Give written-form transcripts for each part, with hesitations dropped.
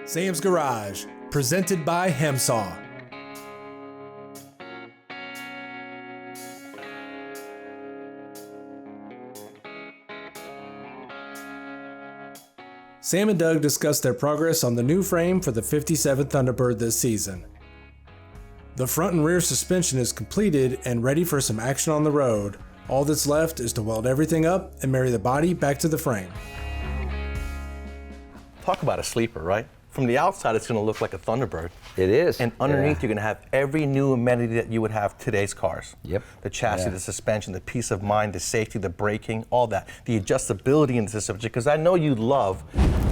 Sam's Garage, presented by HEMSAW. Sam and Doug discussed their progress on the new frame for the 57 Thunderbird this season. The front and rear suspension is completed and ready for some action on the road. All that's left is to weld everything up and marry the body back to the frame. Talk about a sleeper, right? From the outside, it's going to look like a Thunderbird. It is. And underneath, you're going to have every new amenity that you would have today's cars. Yep. The chassis, the suspension, the peace of mind, the safety, the braking, all that. The adjustability in the system, because I know you love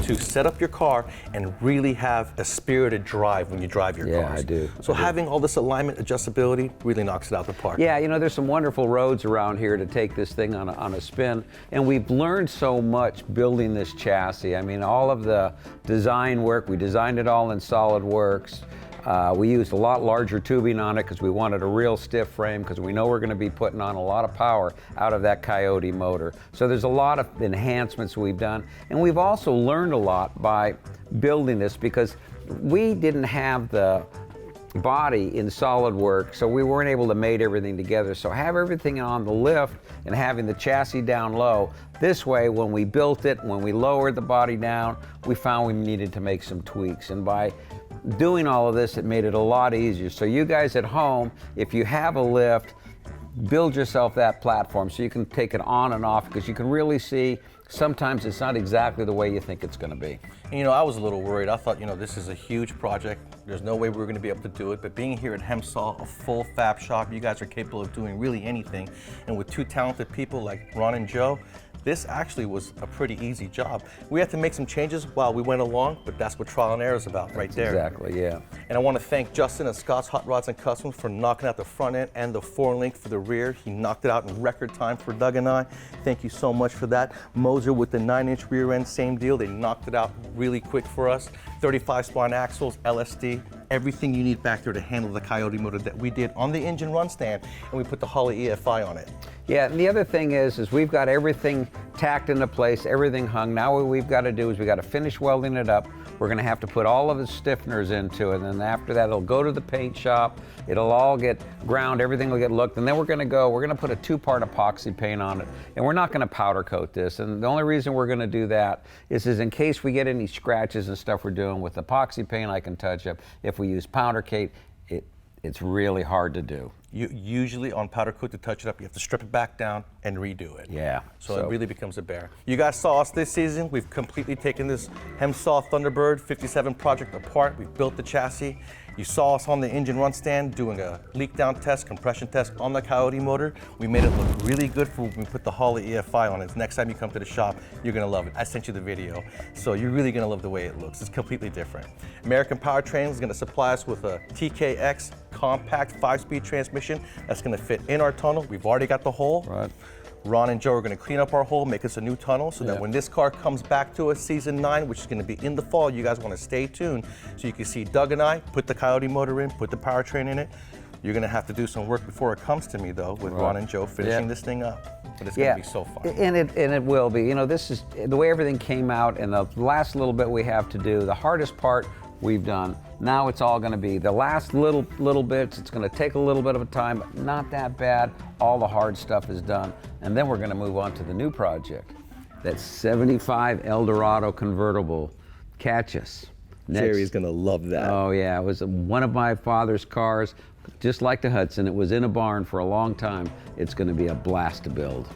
to set up your car and really have a spirited drive when you drive your cars. Yeah, I do. So having all this alignment, adjustability, really knocks it out the park. Yeah, you know, there's some wonderful roads around here to take this thing on a spin, and we've learned so much building this chassis. I mean, all of the design work, we designed it all in SolidWorks. We used a lot larger tubing on it because we wanted a real stiff frame, because we know we're going to be putting on a lot of power out of that Coyote motor. So there's a lot of enhancements we've done, and we've also learned a lot by building this, because we didn't have the body in SolidWorks, so we weren't able to mate everything together. So have everything on the lift and having the chassis down low. This way, when we built it, when we lowered the body down, we found we needed to make some tweaks. And by doing all of this, it made it a lot easier. So you guys at home, if you have a lift, build yourself that platform so you can take it on and off, because you can really see sometimes it's not exactly the way you think it's going to be. And, you know, I was a little worried. I thought, you know, this is a huge project. There's no way we were going to be able to do it. But being here at HEMSAW, a full fab shop, you guys are capable of doing really anything. And with two talented people like Ron and Joe, this actually was a pretty easy job. We had to make some changes while we went along, but that's what trial and error is about right there. Exactly, yeah. And I want to thank Justin at Scott's Hot Rods and Customs for knocking out the front end and the 4-link for the rear. He knocked it out in record time for Doug and I. Thank you so much for that. Moser with the 9-inch rear end, same deal. They knocked it out really quick for us. 35 spline axles, LSD, everything you need back there to handle the Coyote motor that we did on the engine run stand, and we put the Holley EFI on it. Yeah, and the other thing is we've got everything tacked into place, everything hung. Now what we've got to do is we've got to finish welding it up. We're going to have to put all of the stiffeners into it, and then after that it'll go to the paint shop. It'll all get ground, everything will get looked, and then we're going to put a 2-part epoxy paint on it, and we're not going to powder coat this. And the only reason we're going to do that is in case we get any scratches and stuff we're doing with epoxy paint, I can touch up. If we use powder coat, it's really hard to do. You usually on powder coat to touch it up, you have to strip it back down and redo it. Yeah. So it really becomes a bear. You guys saw us this season. We've completely taken this HEMSAW Thunderbird 57 project apart. We built the chassis. You saw us on the engine run stand doing a leak down test, compression test on the Coyote motor. We made it look really good for when we put the Holley EFI on it. Next time you come to the shop, you're gonna love it. I sent you the video. So you're really gonna love the way it looks. It's completely different. American Powertrain is gonna supply us with a TKX compact 5-speed transmission that's gonna fit in our tunnel. We've already got the hole. Right. Ron and Joe are going to clean up our hole, make us a new tunnel, so that when this car comes back to us season 9, which is going to be in the fall, you guys want to stay tuned so you can see Doug and I put the Coyote motor in, put the powertrain in it. You're going to have to do some work before it comes to me, though, with Ron and Joe finishing this thing up. But it's going to be so fun. And it will be. You know, this is the way everything came out, and the last little bit we have to do, the hardest part we've done. Now it's all going to be the last little bits. It's going to take a little bit of a time, but not that bad. All the hard stuff is done. And then we're going to move on to the new project. That 75 Eldorado convertible. Catch us. Jerry's going to love that. Oh, yeah. It was one of my father's cars, just like the Hudson. It was in a barn for a long time. It's going to be a blast to build.